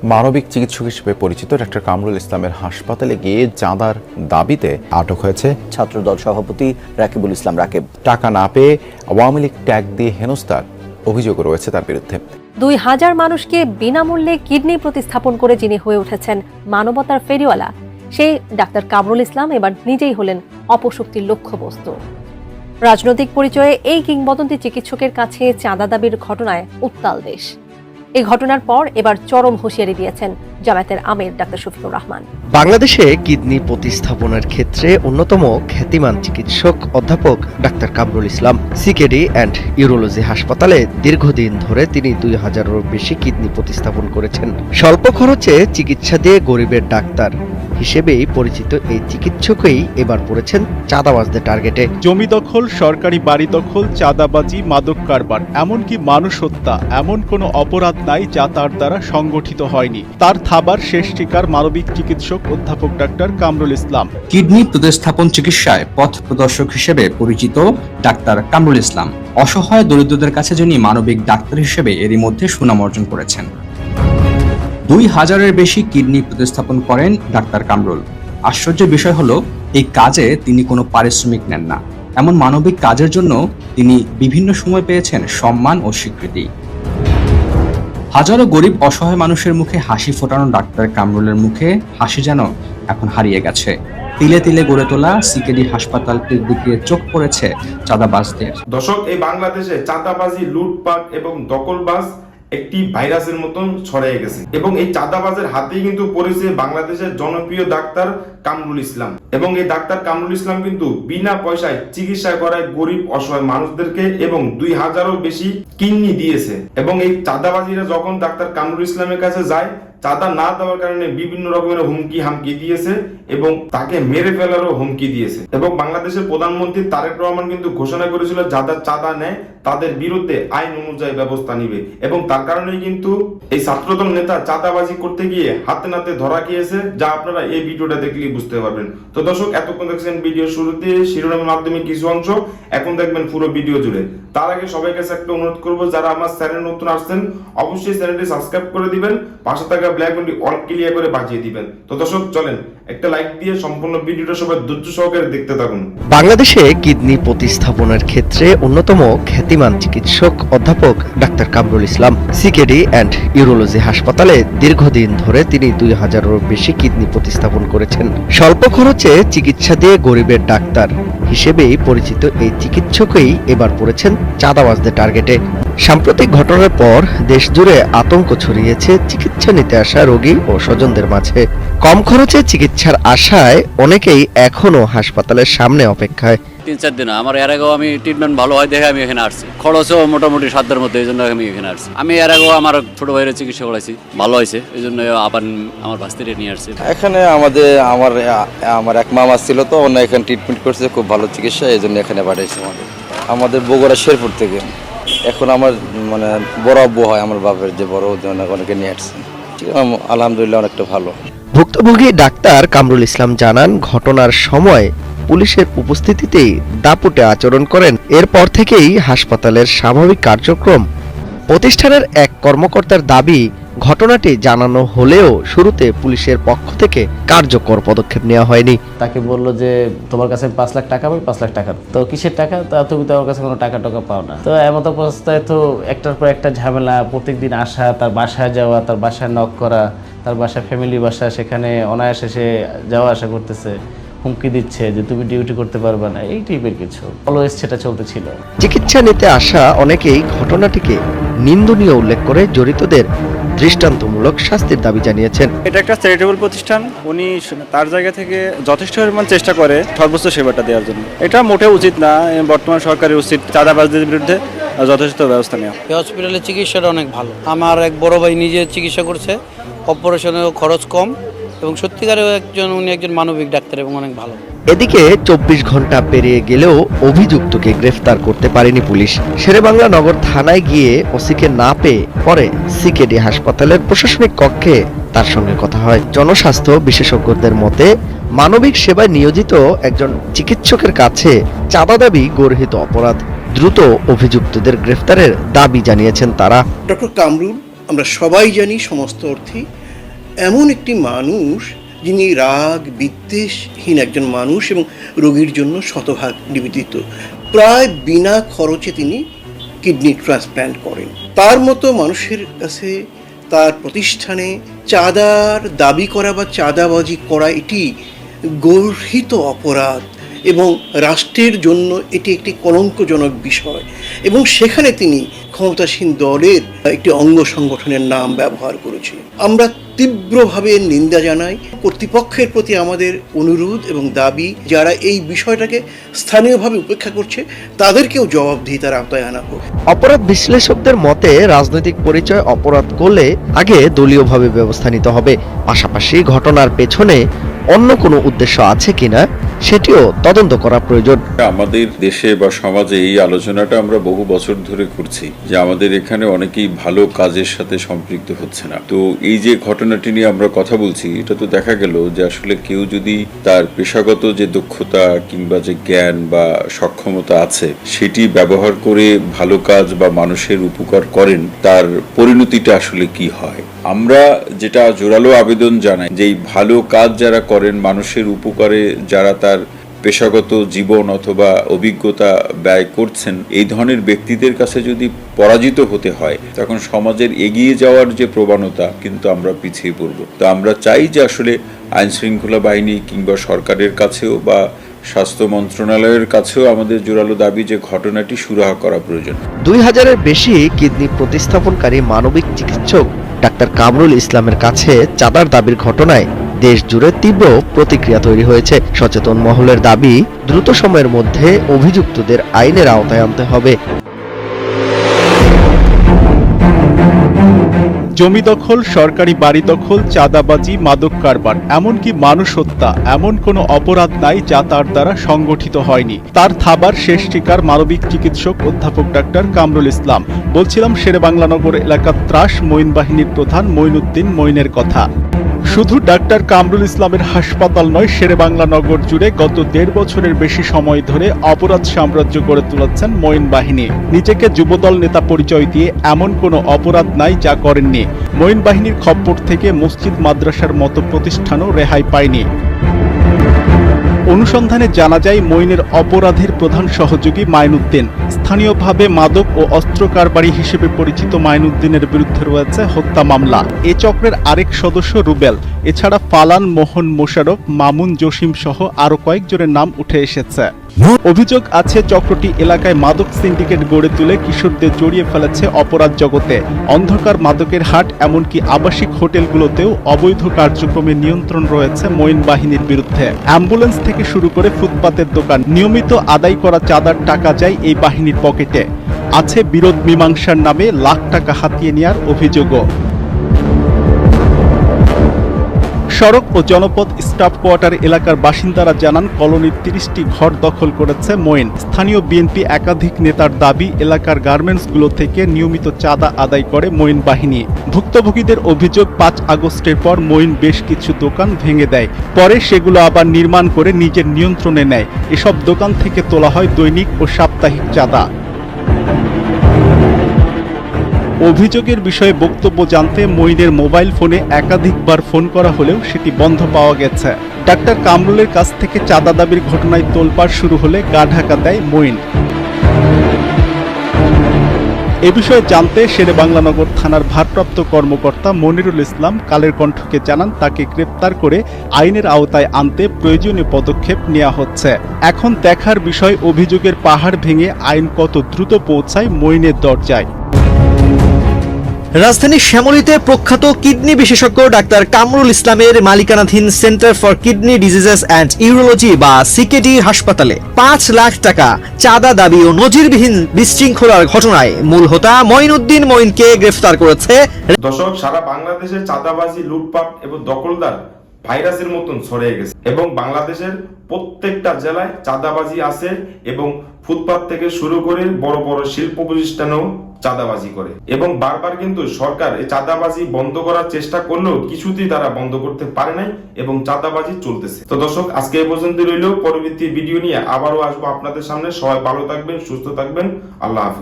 মানবিক চিকিৎসক হিসেবে পরিচিত ডাক্তার কামরুল ইসলামের হাসপাতালে গিয়ে চাঁদার দাবিতে আটক হয়েছে ছাত্রদল সভাপতি রাকিবুল ইসলাম রাকিব। টাকা না পেয়ে আওয়ামী লীগ ট্যাগ দিয়ে হেনস্থার অভিযোগ রয়েছে তার বিরুদ্ধে। 2000 মানুষকে বিনামূল্যে কিডনি প্রতিস্থাপন করে যিনি হয়ে উঠেছেন মানবতার ফেরিওয়ালা, সেই ডাক্তার কামরুল ইসলাম এবার নিজেই হলেন অপশক্তির লক্ষ্যবস্তু। রাজনৈতিক পরিচয়ে এই কিংবদন্তি চিকিৎসকের কাছে চাঁদা দাবির ঘটনায় উত্তাল দেশ। এই ঘটনার পর এবার চরম হুঁশিয়ারি দিয়েছেন জামায়াতের আমির ডাক্তার শফিকুর রহমান। বাংলাদেশে কিডনি প্রতিস্থাপনের ক্ষেত্রে অন্যতম খ্যাতিমান চিকিৎসক অধ্যাপক doctor Kamrul Islam CKD and urology হাসপাতালে দীর্ঘদিন ধরে তিনি 2000-এরও বেশি কিডনি প্রতিস্থাপন করেছেন। স্বল্প খরচে চিকিৎসা দিয়ে গরিবের ডাক্তার হিসেবেই পরিচিত এই চিকিৎসকই এবার পড়েছেন চাঁদাবাজদের টার্গেটে। জমি দখল, সরকারি বাড়ি দখল, চাঁদাবাজি, মাদক কারবার, এমনকি মানুষ হত্যা, এমন কোনো অপরাধ নাই যা তার দ্বারা সংগঠিত হয়নি। তার থাবার শেষ ঠিকার মানবিক চিকিৎসক অধ্যাপক ডাক্তার কামরুল ইসলাম। কিডনি প্রতিস্থাপন চিকিৎসায় পথ প্রদর্শক হিসেবে পরিচিত ডাক্তার কামরুল ইসলাম অসহায় দরিদ্রদের কাছে যিনি মানবিক ডাক্তার হিসেবে এরই মধ্যে সুনাম অর্জন করেছেন। 2000-এর বেশি কিডনি প্রতিস্থাপন করেন ডাক্তার কামরুল। আশ্চর্যের বিষয় হলো এই কাজে তিনি কোনো পারিশ্রমিক নেন না। এমন মানবিক কাজের জন্য তিনি বিভিন্ন সময় পেয়েছেন সম্মান ও স্বীকৃতি। হাজারো গরিব অসহায় মানুষের মুখে হাসি ফোটানো ডাক্তার কামরুলের মুখে হাসি যেন এখন হারিয়ে গেছে। তিলে তিলে গড়ে তোলা সিকেডি হাসপাতালটির দিকে চোখ পড়েছে চাঁদাবাজদের। দর্শক, এই বাংলাদেশে চাঁদাবাজি, লুটপাট এবং দখলবাজ একটি ভাইরাসের মতন ছড়িয়ে গেছে এবং এই চাঁদাবাজের হাতেই কিন্তু পড়েছে বাংলাদেশের জনপ্রিয় ডাক্তার কামরুল ইসলাম। এবং এই ডাক্তার কামরুল ইসলাম কিন্তু বিনা পয়সায় চিকিৎসা করায় গরিব অসহায় মানুষদেরকে এবং 2000-এরও বেশি কিডনি দিয়েছে। এবং এই চাঁদাবাজিরা যখন ডাক্তার কামরুল ইসলামের কাছে যায়, চাঁদা না দেওয়ার কারণে বিভিন্ন রকমের হুমকি হামকি দিয়েছে এবং তাকে মেরে ফেলারও হুমকি দিয়েছে। এবং বাংলাদেশের প্রধানমন্ত্রী তারেক রহমান কিন্তু ঘোষণা করেছিল যারা চাঁদা নেয় তাদের বিরুদ্ধে আইন অনুযায়ী ব্যবস্থা নিবে। এবং তার কারণেই কিন্তু এই ছাত্রদল নেতা চাঁদাবাজি করতে গিয়ে হাতে নাতে ধরা গিয়েছে, যা আপনারা এই ভিডিওটা দেখলেই বুঝতে পারবেন। তো দর্শক, এতক্ষণ দেখছেন ভিডিও শুরুতে শিরোনামের মাধ্যমে কিছু অংশ, এখন দেখবেন পুরো ভিডিও জুড়ে। তার আগে সবাই কাছে একটা অনুরোধ করবো, যারা আমার চ্যানেল নতুন আসছেন অবশ্যই চ্যানেলটি সাবস্ক্রাইব করে দিবেন, পাশে থাকা ব্ল্যাক ঘন্টি অল ক্লিয়ার করে বাজিয়ে দিবেন। তো দর্শক চলেন একটা লাইক দিয়ে সম্পূর্ণ ভিডিওটা সবাই ধৈর্য সহকারে দেখতে থাকুন। বাংলাদেশে কিডনি প্রতিস্থাপনের ক্ষেত্রে অন্যতম খ্যাতিমান চিকিৎসক অধ্যাপক doctor Kamrul Islam CKD and urology হাসপাতালে দীর্ঘদিন ধরে তিনি 2000-এরও বেশি কিডনি প্রতিস্থাপন করেছেন। স্বল্প খরচে চিকিৎসা দিয়ে গরিবের ডাক্তার হিসেবেই পরিচিত এই চিকিৎসকই এবার পড়েছেন চাঁদাবাজদের টার্গেটে। সাম্প্রতিক ঘটনার পর দেশ জুড়ে আতঙ্ক ছড়িয়েছে চিকিৎসা নিতে আসা রোগী ও স্বজনদের মাঝে। কম খরচে চিকিৎসার আশায় অনেকেই এখনো হাসপাতালের সামনে অপেক্ষায়। 3-4 দিন আমার এর আগেও আমি ট্রিটমেন্ট ভালো হয় দেখে আমি এখানে আসছি। খরচও মোটামুটি 7-এর মধ্যে, এই জন্য আমি এখানে আসছি। আমি এর আগেও আমার ছোট ভাইয়ের চিকিৎসা করাইছি, ভালো হয়েছে, এই জন্য আবার আমার ভাস্তিরে নিয়ে আসছি। এখানে আমার এক মামা ছিল, তো অন্য এখানে ট্রিটমেন্ট করছে, খুব ভালো চিকিৎসা, এই জন্য এখানে পাঠাইছে আমাদের বগুড়া শেরপুর থেকে। এখন আমার বড় আব্বু হয় আমার বাপের, যে বড় অনেকে নিয়ে আসছে। আলহামদুলিল্লাহ অনেকটা ভালো। ভুক্তভোগী ডাক্তার কামরুল ইসলাম জানান, ঘটনার সময় পুলিশের উপস্থিতিতেই দাপুটে আচরণ করেন। এরপর থেকেই হাসপাতালের স্বাভাবিক কার্যক্রম। প্রতিষ্ঠানের এক কর্মকর্তার দাবি, ঘটনাটি জানানো হলেও শুরুতে পুলিশের পক্ষ থেকে কার্যকর পদক্ষেপ নেওয়া হয়নি। তাকে বললো যে তোমার কাছে 5 লাখ টাকা পাবে, 5 লাখ টাকা। তো কিসের টাকা? তা তুমি তো আমার কাছে কোনো টাকা পাও না। তো এমত অবস্থায় তো একটার পর একটা ঝামেলা, প্রত্যেকদিন আসা, তার বাসায় যাওয়া, তার বাসায় নক করা, তার বাসায় ফ্যামিলি বাসা, সেখানে অনায়াসে সে যাওয়া আসা করতেছে, হুমকি দিচ্ছে যে তুমি ডিউটি করতে পারবে না, এই টাইপের কিছু অলওয়েজ সেটা চলতেছিল। চিকিৎসা নিতে আসা অনেকেই ঘটনাটিকে নিন্দনীয় উল্লেখ করে জড়িতদের দৃষ্টান্তমূলক শাস্তির দাবি জানিয়েছেন। এটা একটা চ্যারিটেবল প্রতিষ্ঠান, উনি তার জায়গা থেকে যথেষ্ট পরিমাণ চেষ্টা করে সর্বোচ্চ সেবাটা দেওয়ার জন্য। এটা মোটেও উচিত না। বর্তমান সরকারের উচিত চাঁদাবাজদের বিরুদ্ধে যথেষ্ট ব্যবস্থা নেওয়া। এই হসপিটালের চিকিৎসাটা অনেক ভালো। আমার এক বড় ভাই নিজে চিকিৎসা করছে, অপারেশনেও খরচ কম এবং সত্যিকারেও উনি একজন মানবিক ডাক্তার এবং অনেক ভালো। এদিকে 24 ঘন্টা পেরিয়ে গেলেও অভিযুক্তকে গ্রেফতার করতে পারেনি পুলিশ। শেরেবাংলা নগর থানায় গিয়ে ওসিকে না পেয়ে পরে সিকেডি হাসপাতালের প্রশাসনিক কক্ষে তার সঙ্গে কথা হয়। জনস্বাস্থ্য বিশেষজ্ঞদের মতে মানবিক সেবায় নিয়োজিত একজন চিকিৎসকের কাছে চাঁদা দাবি গর্হিত অপরাধ। দ্রুত অভিযুক্তদের গ্রেফতারের দাবি জানিয়েছেন তারা। ডক্টর কামরুল আমরা সবাই জানি সমস্ত অর্থে এমন একটি মানুষ যিনি রাগ বিদ্বেষহীন একজন মানুষ এবং রোগীর জন্য শতভাগ নিবেদিত। প্রায় বিনা খরচে তিনি কিডনি ট্রান্সপ্ল্যান্ট করেন। তার মতো মানুষের কাছে তার প্রতিষ্ঠানে চাঁদার দাবি করা বা চাঁদাবাজি করা এটি গর্হিত অপরাধ এবং রাষ্ট্রের জন্য এটি একটি কলঙ্কজনক বিষয়, এবং সেখানে তিনি ক্ষমতাসীন দলের একটি অঙ্গ সংগঠনের নাম ব্যবহার করেছে। আমরা তীব্রভাবে নিন্দা জানাই। কর্তৃপক্ষের প্রতি আমাদের অনুরোধ এবং দাবি, যারা এই বিষয়টাকে স্থানীয়ভাবে উপেক্ষা করছে তাদেরকেও জবাবদিহিতার আওতায় আনা হোক। অপরাধ বিশ্লেষকদের মতে রাজনৈতিক পরিচয় অপরাধ করলে আগে দলীয়ভাবে ব্যবস্থা নিতে হবে, পাশাপাশি ঘটনার পেছনে অন্য কোনো উদ্দেশ্য আছে কিনা সেটিও তদন্ত করা প্রয়োজন। আমাদের দেশে বা সমাজে এই আলোচনাটা আমরা বহু বছর ধরে করছি যে আমাদের এখানে অনেকেই ভালো কাজের সাথে সম্পৃক্ত হচ্ছে না। তো এই যে ঘটনাটি নিয়ে আমরা কথা বলছি, এটা তো দেখা গেল যে আসলে কেউ যদি তার পেশাগত যে দক্ষতা কিংবা যে জ্ঞান বা সক্ষমতা আছে সেটি ব্যবহার করে ভালো কাজ বা মানুষের উপকার করেন, তার পরিণতিটা আসলে কি হয়। আমরা যেটা জোরালো আবেদন জানাই যে এই ভালো কাজ যারা করেন, মানুষের উপকারে যারা তার পেশাগত জীবন অথবা অভিজ্ঞতা ব্যয় করছেন, এই ধরনের ব্যক্তিদের কাছে যদি পরাজিত হতে হয় তখন সমাজের এগিয়ে যাওয়ার যে প্রবণতা কিন্তু আমরা পিছিয়ে পড়ব। তো আমরা চাই যে আসলে আইন শৃঙ্খলা বাহিনী কিংবা সরকারের কাছেও বা স্বাস্থ্য মন্ত্রণালয়ের কাছেও আমাদের জোরালো দাবি যে ঘটনাটি সুরাহা করা প্রয়োজন। 2000-এর বেশি কিডনি প্রতিস্থাপনকারী মানবিক চিকিৎসক ডাক্তার কামরুল ইসলামের কাছে চাঁদার দাবির ঘটনায় দেশ জুড়ে তীব্র প্রতিক্রিয়া তৈরি হয়েছে। সচেতন মহলের দাবি, দ্রুত সময়ের মধ্যে অভিযুক্তদের আইনের আওতায় আনতে হবে। জমি দখল, সরকারি বাড়ি দখল, চাঁদাবাজি, মাদক কারবার, এমনকি মানুষ হত্যা, এমন কোনো অপরাধ নাই যা তার দ্বারা সংগঠিত হয়নি। তার থাবার শেষ ঠিকার মানবিক চিকিৎসক অধ্যাপক ডাক্তার কামরুল ইসলাম। বলছিলাম শেরেবাংলানগর এলাকার ত্রাস মঈন বাহিনীর প্রধান মঈনুদ্দিন মঈনের কথা। শুধু ডাক্তার কামরুল ইসলামের হাসপাতাল নয়, শেরেবাংলানগর জুড়ে গত 1.5 বছরের বেশি সময় ধরে অপরাধ সাম্রাজ্য গড়ে তুলেছেন মঈন বাহিনী। নিজেকে যুবদল নেতা পরিচয় দিয়ে এমন কোনো অপরাধ নাই যা করেননি। মঈন বাহিনীর খপ্পর থেকে মসজিদ মাদ্রাসার মতো প্রতিষ্ঠানও রেহাই পায়নি। অনুসন্ধানে জানা যায় মঈনের অপরাধের প্রধান সহযোগী মাইনুদ্দিন। স্থানীয়ভাবে মাদক ও অস্ত্র কারবারি হিসেবে পরিচিত মাইনুদ্দিনের বিরুদ্ধে রয়েছে হত্যা মামলা। এ চক্রের আরেক সদস্য রুবেল, এছাড়া ফালান, মোহন, মোশারফ, মামুন, জসিম সহ আরো কয়েকজনের নাম উঠে এসেছে। অভিযোগ আছে চক্রটি এলাকায় মাদক সিন্ডিকেট গড়ে তুলে কিশোরদের জড়িয়ে ফেলেছে অপরাধ জগতে। অন্ধকার মাদকের হাট, এমনকি আবাসিক হোটেলগুলোতেও অবৈধ কার্যক্রমে নিয়ন্ত্রণ রয়েছে মঈন বাহিনীর বিরুদ্ধে। অ্যাম্বুলেন্স থেকে শুরু করে ফুটপাতের দোকান, নিয়মিত আদায় করা চাঁদার টাকা যায় এই বাহিনীর পকেটে। আছে বিরোধ মীমাংসার নামে লাখ টাকা হাতিয়ে নেওয়ার অভিযোগও। সড়ক ও জনপথ স্টাফ কোয়ার্টার এলাকার বাসিন্দারা জানান, কলোনির 30টি ঘর দখল করেছে মঈন। স্থানীয় বিএনপি একাধিক নেতার দাবি, এলাকার গার্মেন্টসগুলো থেকে নিয়মিত চাঁদা আদায় করে মঈন বাহিনী। ভুক্তভোগীদের অভিযোগ, 5 আগস্টের পর মঈন বেশ কিছু দোকান ভেঙে দেয়, পরে সেগুলো আবার নির্মাণ করে নিজের নিয়ন্ত্রণে নেয়। এসব দোকান থেকে তোলা হয় দৈনিক ও সাপ্তাহিক চাঁদা। অভিযোগের বিষয়ে বক্তব্য জানতে মঈনের মোবাইল ফোনে একাধিকবার ফোন করা হলেও সেটি বন্ধ পাওয়া গেছে। ডাক্তার কামরুলের কাছ থেকে চাঁদা দাবির ঘটনায় তোলপাড় শুরু হলে গা ঢাকা দেয় মঈন। এ বিষয়ে জানতে শেরেবাংলানগর থানার ভারপ্রাপ্ত কর্মকর্তা মনিরুল ইসলাম কালের কণ্ঠকে জানান, তাকে গ্রেপ্তার করে আইনের আওতায় আনতে প্রয়োজনীয় পদক্ষেপ নেওয়া হচ্ছে। এখন দেখার বিষয় অভিযোগের পাহাড় ভেঙে আইন কত দ্রুত পৌঁছায় মঈনের দরজায়। রাজধানীর শ্যামলীতে প্রখ্যাত কিডনি বিশেষজ্ঞ ডাক্তার কামরুল ইসলামের মালিকানাধীন centre for kidney diseases and urology বা সিকেডি হাসপাতালে 5 লাখ টাকা চাঁদা দাবি ও নজিরবিহীন বিশৃঙ্খলার ঘটনায় মূল হোতা মঈনুদ্দিন মঈনকে গ্রেফতার করেছে। দর্শক, সারা বাংলাদেশে চাঁদাবাজি, লুটপাট এবং দখলদার ভাইরাসের মতন ছড়িয়ে গেছে এবং বাংলাদেশের প্রত্যেকটা জেলায় চাঁদাবাজি আছে এবং ফুটপাত থেকে শুরু করে বড় বড় শিল্প প্রতিষ্ঠানেও চাঁদাবাজি করে এবং বারবার কিন্তু সরকার এই চাঁদাবাজি বন্ধ করার চেষ্টা করলেও কিছুতেই তারা বন্ধ করতে পারে নাই এবং চাঁদাবাজি চলতেছে। তো দর্শক, আজকে এই পর্যন্ত রইল। পরবর্তী ভিডিও নিয়ে আবারও আসবো আপনাদের সামনে। সবাই ভালো থাকবেন, সুস্থ থাকবেন। আল্লাহ হাফিজ।